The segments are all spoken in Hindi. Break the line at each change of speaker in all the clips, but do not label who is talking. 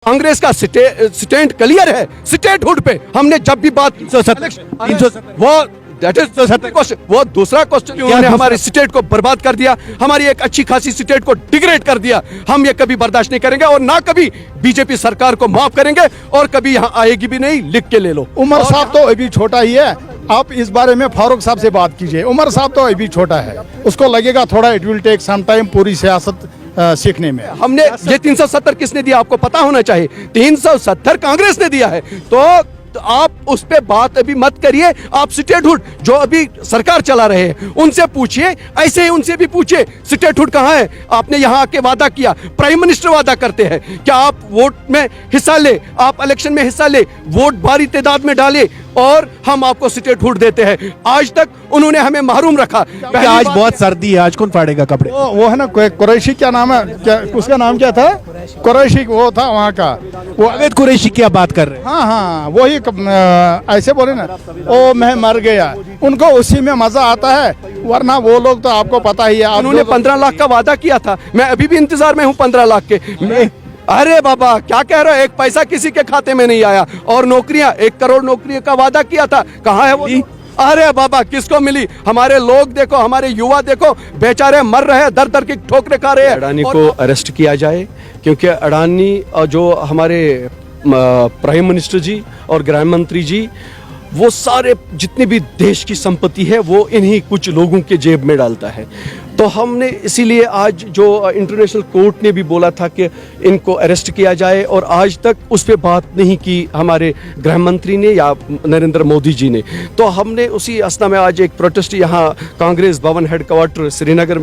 कांग्रेस का स्टैंड क्लियर है स्टेटहुड पे। हमने जब भी बात वो दैट इज वो दूसरा क्वेश्चन उन्होंने हमारे स्टेट को बर्बाद कर दिया, हमारी एक अच्छी खासी स्टेट को डिग्रेड कर दिया। हम ये कभी बर्दाश्त नहीं करेंगे और ना कभी बीजेपी सरकार को माफ करेंगे और कभी यहाँ आएगी भी नहीं। लिख के ले लो।
उमर साहब तो अभी छोटा ही है, आप इस बारे में फारूक साहब से बात कीजिए। उमर साहब तो अभी छोटा है, उसको लगेगा थोड़ा, it will take some time पूरी सियासत सीखने में।
हमने ये 370 किसने दिया आपको पता होना चाहिए। 370 कांग्रेस ने दिया है। तो आप उस पे बात अभी मत करिए। आप स्टेटहुड जो अभी सरकार चला रहे हैं उनसे पूछिए, ऐसे ही उनसे भी पूछिए स्टेटहुड कहाँ है। आपने यहाँ आके वादा किया, प्राइम मिनिस्टर वादा करते हैं क्या आप वोट में हिस्सा ले, आप इलेक्शन में हिस्सा ले, वोट भारी तादाद में डाले और हम आपको स्टेटहुड देते हैं। आज तक उन्होंने हमें महरूम रखा।
आज बहुत सर्दी है, आज कौन फाड़ेगा कपड़े?
वो है ना कुरैशी, क्या नाम है, क्या उसका नाम क्या था, कुरैशी वो था वहाँ का, वो
जावेद कुरैशी की आप बात कर रहे हैं?
हाँ हाँ वही ऐसे बोले ना, ओ मैं मर गया, उनको उसी में मजा आता है, वरना वो लोग तो आपको पता ही है।
उन्होंने 15 लाख का वादा किया था, मैं अभी भी इंतजार में हूँ 15 लाख के। अरे बाबा क्या कह रहे हो, एक पैसा किसी के खाते में नहीं आया। और नौकरियां 1 करोड़ नौकरियों का वादा किया था, कहाँ है वो? अरे बाबा किसको मिली? हमारे लोग देखो, हमारे युवा देखो, बेचारे मर रहे हैं, दर दर की ठोकरें खा रहे हैं। अडानी को अरेस्ट किया जाए, क्योंकि अडानी जो हमारे प्राइम मिनिस्टर जी और गृह मंत्री जी, वो सारे जितनी भी देश की संपत्ति है वो इन्हीं कुछ लोगों के जेब में डालता है। तो हमने इसीलिए आज जो इंटरनेशनल कोर्ट ने भी बोला था कि इनको अरेस्ट किया जाए, और आज तक उस पर बात नहीं की हमारे गृह मंत्री ने या नरेंद्र मोदी जी ने। तो हमने उसी असना में आज एक प्रोटेस्ट यहाँ कांग्रेस भवन हेडक्वार्टर श्रीनगर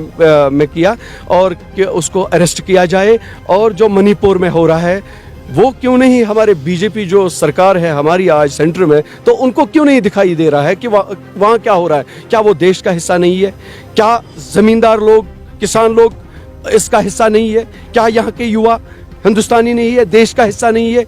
में किया और कि उसको अरेस्ट किया जाए। और जो मणिपुर में हो रहा है वो क्यों नहीं, हमारे बीजेपी जो सरकार है हमारी आज सेंटर में, तो उनको क्यों नहीं दिखाई दे रहा है कि वहाँ क्या हो रहा है? क्या वो देश का हिस्सा नहीं है? क्या जमींदार लोग, किसान लोग इसका हिस्सा नहीं है? क्या यहाँ के युवा हिंदुस्तानी नहीं है, देश का हिस्सा नहीं है?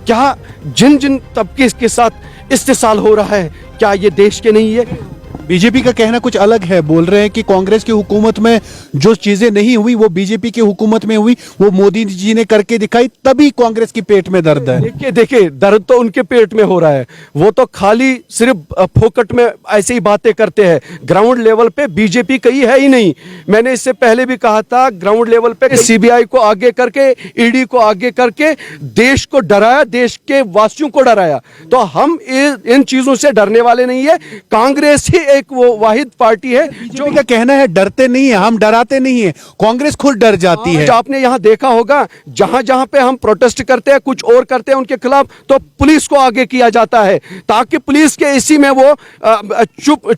क्या जिन जिन तबके के साथ इस्तेसाल हो रहा है, क्या ये देश के नहीं है?
बीजेपी का कहना कुछ अलग है, बोल रहे हैं कि कांग्रेस की हुकूमत में जो चीजें नहीं हुई वो बीजेपी की हुकूमत में हुई, वो मोदी जी ने करके दिखाई, तभी कांग्रेस की पेट में दर्द है।
देखिए दर्द तो उनके पेट में हो रहा है, वो तो खाली सिर्फ फोकट में ऐसे ही बातें करते हैं। ग्राउंड लेवल पे बीजेपी कहीं है ही नहीं। मैंने इससे पहले भी कहा था, ग्राउंड लेवल पे सीबीआई को आगे करके, ईडी को आगे करके देश को डराया, देश के वासियों को डराया। तो हम इन चीजों से डरने वाले नहीं है। कांग्रेस ही एक वो वाहिद पार्टी है
जो का कहना है डरते नहीं है, हम डराते नहीं है, कांग्रेस खुद डर जाती है।
आपने यहाँ देखा होगा, जहां जहां पे हम प्रोटेस्ट करते हैं, कुछ और करते हैं उनके खिलाफ, तो पुलिस को आगे किया जाता है, ताकि पुलिस के इसी में वो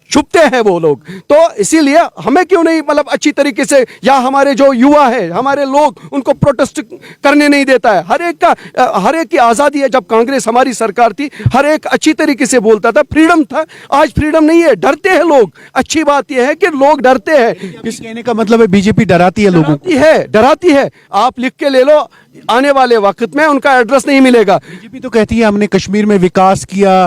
छुपते हैं वो लोग। तो इसीलिए हमें क्यों नहीं, मतलब अच्छी तरीके से, या हमारे जो युवा है, हमारे लोग, उनको प्रोटेस्ट करने नहीं देता है। हर एक की आजादी है। जब कांग्रेस हमारी सरकार थी, हर एक अच्छी तरीके से बोलता था, फ्रीडम था। आज फ्रीडम नहीं है, डरते हैं लोग। अच्छी बात यह है कि लोग डरते हैं।
इस कहने का मतलब है बीजेपी डराती है लोगों को?
डराती है। आप लिख के ले लो, आने वाले वक्त में उनका एड्रेस नहीं मिलेगा।
बीजेपी तो कहती है हमने कश्मीर में विकास किया,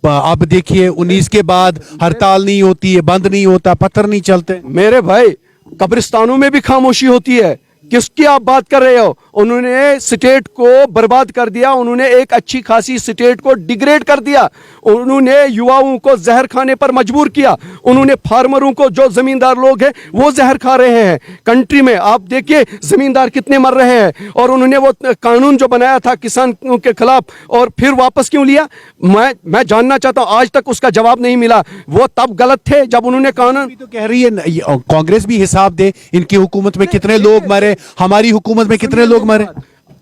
अब देखिए 19 के बाद हड़ताल नहीं होती है, बंद नहीं होता, पत्थर नहीं चलते।
मेरे भाई, कब्रिस्तानों में भी खामोशी होती है। किसकी आप बात कर रहे हो? उन्होंने स्टेट को बर्बाद कर दिया, उन्होंने एक अच्छी खासी स्टेट को डिग्रेड कर दिया, उन्होंने युवाओं को जहर खाने पर मजबूर किया, उन्होंने फार्मरों को, जो जमींदार लोग हैं वो जहर खा रहे हैं कंट्री में। आप देखिए जमींदार कितने मर रहे हैं। और उन्होंने वो कानून जो बनाया था किसानों के खिलाफ, और फिर वापस क्यों लिया? मैं जानना चाहता हूं, आज तक उसका जवाब नहीं मिला। वो तब गलत थे जब उन्होंने कानून।
तो कह रही है कांग्रेस भी हिसाब दे, इनकी हुकूमत में कितने लोग मरे, हमारी हुकूमत में कितने लोग मरे।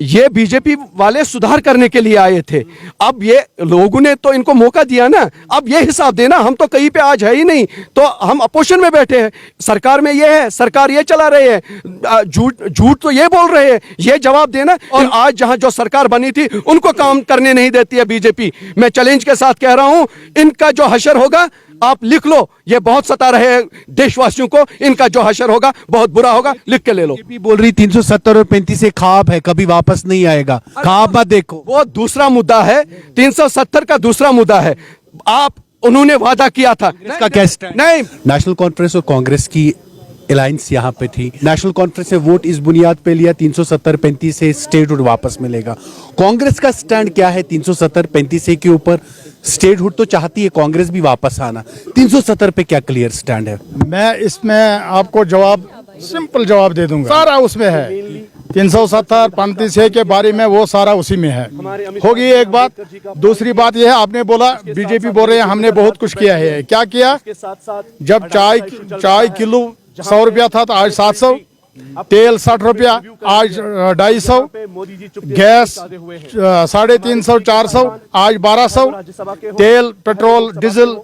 ये बीजेपी वाले सुधार करने के लिए आए थे। अब ये लोगों ने तो इनको मौका दिया ना, अब ये हिसाब देना। हम तो कहीं पे आज है ही नहीं, तो हम अपोजिशन में बैठे हैं। सरकार में ये है, सरकार ये चला रहे हैं, झूठ तो ये बोल रहे हैं, ये जवाब देना। और आज जहां जो सरकार बनी थी उनको काम करने नहीं देती है बीजेपी। मैं चैलेंज के साथ कह रहा हूं, इनका जो हशर होगा, आप लिख लो, ये बहुत सता रहे हैं देशवासियों को, इनका जो हशर होगा बहुत बुरा होगा। लिख के ले लो।
बोल रही 370 और 35 से ख्वाब है, कभी वापस नहीं आएगा। ख्वाब मत देखो,
वो दूसरा मुद्दा है। 370 का दूसरा मुद्दा है। उन्होंने वादा किया था।
इसका क्या स्टैंड?
नहीं,
नेशनल कॉन्फ्रेंस और कांग्रेस की अलायंस यहाँ पे थी, नेशनल कॉन्फ्रेंस ने वोट इस बुनियाद पे लिया 370-35 से स्टेटहुड वापस मिलेगा। कांग्रेस का स्टैंड क्या है 370-35 के ऊपर? स्टेटहुड तो चाहती है कांग्रेस भी वापस आना, 370 पे क्या क्लियर स्टैंड है?
मैं इसमें आपको जवाब सिंपल जवाब दे दूंगा, सारा उसमें है 370-35 के बारे में, वो सारा उसी में है। होगी एक बात। दूसरी बात यह है, आपने बोला बीजेपी बोल रहे हैं हमने बहुत कुछ किया है। क्या किया? जब चाय किलो 100 रुपया था तो आज 700, तेल 60 रुपया आज 250, गैस 350 400 आज 1200, तेल पेट्रोल डीजल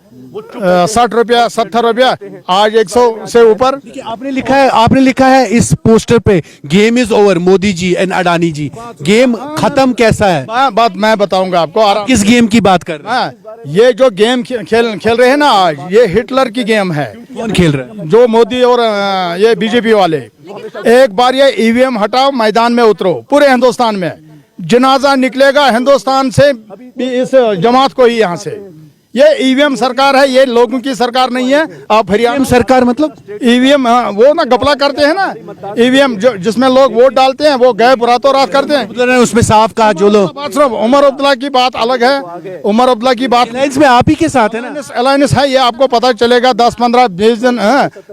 60 रुपया 70 रुपया आज 100 से ऊपर।
आपने लिखा है इस पोस्टर पे game is over, Modi ji and Adani ji. Game खत्म कैसा है?
बात मैं बताऊंगा आपको।
किस गेम की बात कर रहे हैं?
ये जो गेम खेल रहे हैं ना आज, ये हिटलर की गेम है।
कौन खेल रहा है?
जो मोदी और ये बीजेपी वाले। एक बार ये ईवीएम हटाओ, मैदान में उतरो पूरे हिंदुस्तान में, जनाजा निकलेगा हिंदुस्तान से भी इस जमात को ही यहाँ से। ये ईवीएम सरकार है, ये लोगों की सरकार नहीं है। आप हरियाणा
सरकार मतलब
ईवीएम, वो ना घपला करते हैं ना, ईवीएम जिसमें लोग वोट डालते हैं वो गए रातों रात करते हैं।
उसमें साफ कहा जो लोग।
उमर अब्दुल्ला की बात अलग है, उमर अब्दुल्ला की बात
अलायंस में आप ही के साथ है ना?
अलायंस है, ये आपको पता चलेगा 10-15-20 दिन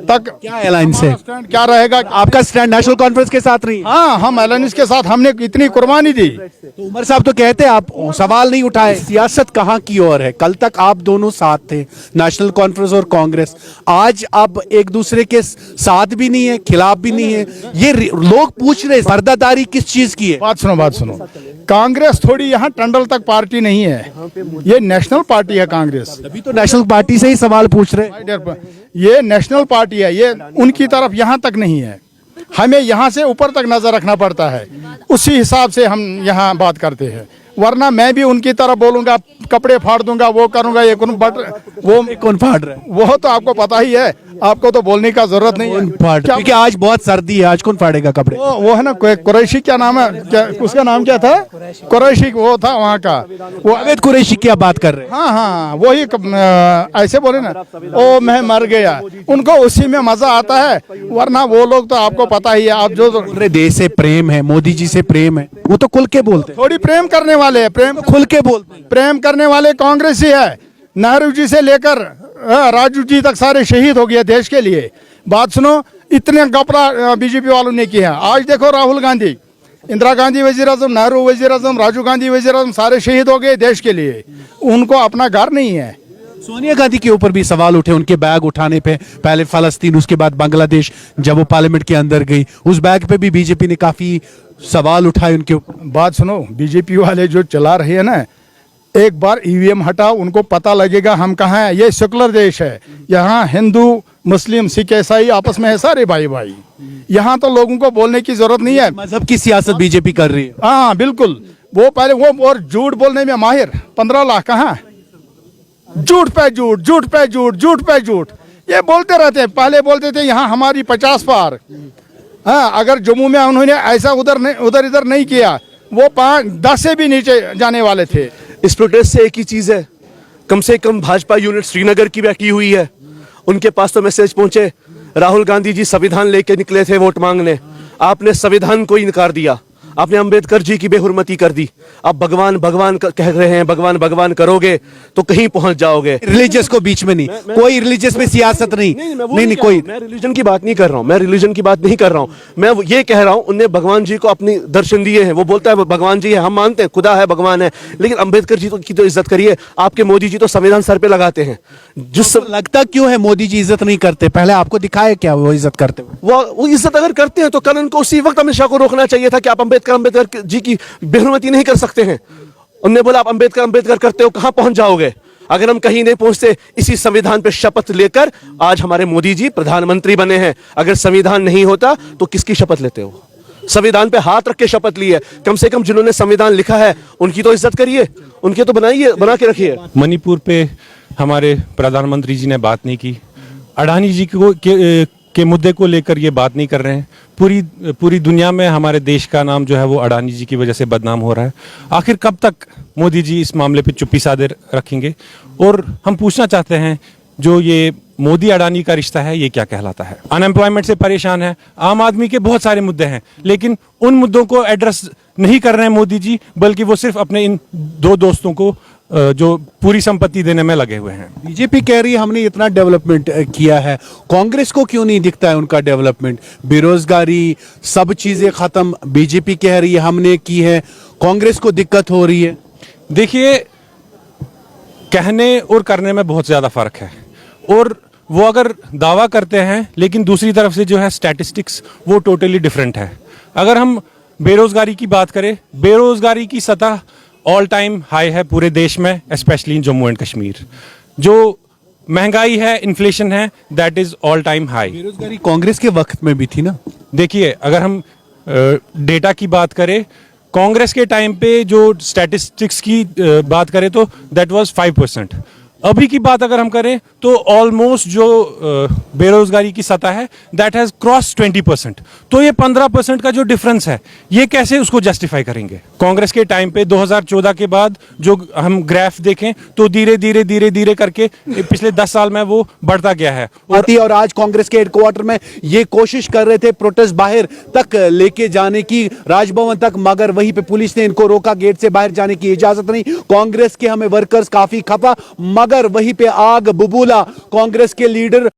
तक
क्या अलायंस है,
क्या रहेगा।
आपका स्टैंड नेशनल कॉन्फ्रेंस के साथ नहीं?
हाँ, हम अलायंस के साथ, हमने इतनी कुर्बानी दी।
तो उमर साहब तो कहते हैं आप सवाल नहीं उठाए। सियासत कहाँ की ओर है? कल तक आप दोनों साथ थे, नेशनल कॉन्फ्रेंस और कांग्रेस। आज अब एक दूसरे के साथ भी नहीं है, खिलाफ भी नहीं है। ये लोग पूछ रहे पर्दादारी किस चीज की है?
बात सुनो। कांग्रेस थोड़ी यहाँ टंडल तक पार्टी नहीं है, ये नेशनल पार्टी है कांग्रेस।
अभी तो नेशनल पार्टी से ही सवाल पूछ रहे।
ये नेशनल पार्टी है, ये उनकी तरफ यहाँ तक नहीं है। हमें यहाँ से ऊपर तक नजर रखना पड़ता है, उसी हिसाब से हम यहाँ बात करते हैं। वरना मैं भी उनकी तरफ बोलूंगा, कपड़े फाड़ दूंगा, वो करूंगा, ये करूं, बट वो
कौन फाड़ रहा है?
वो तो आपको पता ही है, आपको तो बोलने का जरूरत नहीं है।
क्योंकि आज बहुत सर्दी है, आज कौन फाड़ेगा कपड़े?
वो है ना कुरैशी, क्या नाम है, क्या उसका नाम क्या था? कुरैशी, वो था वहाँ का, वो
अवैध कुरैशी की आप बात कर रहे हैं?
हाँ, वही ऐसे बोले ना, ओ मैं मर गया, उनको उसी में मजा आता है। वरना वो लोग तो आपको पता ही है। आप जो
पूरे देश से प्रेम है, मोदी जी से प्रेम है, वो तो खुल के बोलते हैं।
थोड़ी प्रेम करने वाले हैं, प्रेम
खुल के बोलते हैं।
प्रेम करने वाले कांग्रेस ही है। नेहरू जी से लेकर राजू जी तक सारे शहीद हो गए देश के लिए। बात सुनो, इतने घपला बीजेपी वालों ने किया। आज देखो राहुल गांधी, इंदिरा गांधी वजीर आजम, नेहरू वजीर आजम, राजीव गांधी वजीर आजम, सारे शहीद हो गए देश के लिए। उनको अपना घर नहीं है।
सोनिया गांधी के ऊपर भी सवाल उठे उनके बैग उठाने पे, पहले फलस्तीन उसके बाद बांग्लादेश, जब वो पार्लियामेंट के अंदर गई उस बैग पे भी बीजेपी ने काफी सवाल उठाए उनके ऊपर।
बात सुनो, बीजेपी वाले जो चला रहे हैं ना, एक बार ईवीएम हटाओ, उनको पता लगेगा हम कहाँ हैं। ये सेकुलर देश है, यहाँ हिंदू मुस्लिम सिख ईसाई आपस में है, सारे भाई भाई। यहाँ तो लोगों को बोलने की जरूरत नहीं है।
मजहब की सियासत बीजेपी कर रही है।
हाँ बिल्कुल, वो पहले वो और झूठ बोलने में माहिर। 15 लाख कहाँ, झूठ पे झूठ, झूठ पे झूठ, झूठ पे झूठ, ये बोलते रहते हैं। पहले बोलते थे यहाँ हमारी 50 पार। हाँ, अगर जम्मू में उन्होंने ऐसा उधर इधर नहीं किया, वो 5-10 से भी नीचे जाने वाले थे।
इस प्रोटेस्ट से एक ही चीज है, कम से कम भाजपा यूनिट श्रीनगर की बैठी हुई है, उनके पास तो मैसेज पहुंचे। राहुल गांधी जी संविधान लेके निकले थे वोट मांगने, आपने संविधान को इनकार दिया, आपने अंबेडकर जी की बेहुरमती कर दी। अब भगवान भगवान कह रहे हैं, भगवान भगवान करोगे तो कहीं पहुंच जाओगे।
रिलीजियस को बीच में नहीं, कोई रिलीजियस में सियासत नहीं। नहीं कोई,
मैं रिलीजन की बात नहीं कर रहा हूँ, मैं रिलीजन की बात नहीं कर रहा हूँ। मैं ये कह रहा हूँ, उनने भगवान जी को अपनी दर्शन दिए हैं। वो बोलता है भगवान जी है, हम मानते हैं खुदा है, भगवान है, लेकिन अंबेडकर जी की तो इज्जत करिए। आपके मोदी जी तो संविधान सर पे लगाते हैं। जिस
लगता क्यों है मोदी जी इज्जत नहीं करते? पहले आपको दिखाया क्या वो इज्जत करते हुए?
वो इज्जत अगर करते हैं तो कल उनको उसी वक्त अमित शाह को रोकना चाहिए था कि आप अंबेडकर जी की बेहुरमती नहीं कर सकते हैं। उन्होंने बोला आप अंबेडकर करते हो, कहां पहुंच जाओगे? अगर हम कहीं नहीं पहुंचते, इसी संविधान पे शपथ लेकर आज हमारे मोदी जी प्रधानमंत्री बने हैं। अगर संविधान नहीं होता तो किसकी शपथ लेते हो? संविधान पे हाथ रख के शपथ ली है। कम से कम जिन्होंने संविधान लिखा है उनकी तो इज्जत करिए, उनके तो बनाइए, बना के रखिए।
मणिपुर पे हमारे प्रधानमंत्री जी ने बात नहीं की, अडानी जी के मुद्दे को लेकर ये बात नहीं कर रहे हैं। पूरी दुनिया में हमारे देश का नाम जो है वो अडानी जी की वजह से बदनाम हो रहा है। आखिर कब तक मोदी जी इस मामले पे चुप्पी साधे रखेंगे? और हम पूछना चाहते हैं जो ये मोदी अडानी का रिश्ता है ये क्या कहलाता है। अनएम्प्लॉयमेंट से परेशान है, आम आदमी के बहुत सारे मुद्दे हैं, लेकिन उन मुद्दों को एड्रेस नहीं कर रहे हैं मोदी जी, बल्कि वो सिर्फ अपने इन दो दोस्तों को जो पूरी संपत्ति देने में लगे हुए हैं।
बीजेपी कह रही है हमने इतना डेवलपमेंट किया है, कांग्रेस को क्यों नहीं दिखता है उनका डेवलपमेंट? बेरोजगारी, सब चीजें खत्म, बीजेपी कह रही है हमने की है, कांग्रेस को दिक्कत हो रही है।
देखिए, कहने और करने में बहुत ज्यादा फर्क है, और वो अगर दावा करते हैं लेकिन दूसरी तरफ से जो है स्टैटिस्टिक्स वो टोटली डिफरेंट है। अगर हम बेरोजगारी की बात करें, बेरोजगारी की सतह ऑल टाइम हाई है पूरे देश में, specially in Jammu and Kashmir. जो महंगाई है, इन्फ्लेशन है, that is all time high.
बेरोजगारी कांग्रेस के वक्त में भी थी ना।
देखिए, अगर हम डेटा की बात करें, कांग्रेस के टाइम पे जो स्टैटिस्टिक्स की बात करें तो दैट वाज 5%। अभी की बात अगर हम करें तो ऑलमोस्ट जो बेरोजगारी की सतह है दैट हैज क्रॉस 20%। तो ये 15% का जो डिफरेंस है, ये कैसे उसको जस्टिफाई करेंगे? कांग्रेस के टाइम पे 2014 के बाद जो हम ग्राफ देखें तो धीरे धीरे धीरे धीरे करके पिछले 10 साल में वो बढ़ता गया है।
और आज कांग्रेस के हेडक्वार्टर में ये कोशिश कर रहे थे प्रोटेस्ट बाहर तक लेके जाने की, राजभवन तक, मगर वहीं पे पुलिस ने इनको रोका, गेट से बाहर जाने की इजाजत नहीं। कांग्रेस के हमें वर्कर्स काफी खपा, मगर वहीं पे आग बबूला। कांग्रेस के लीडर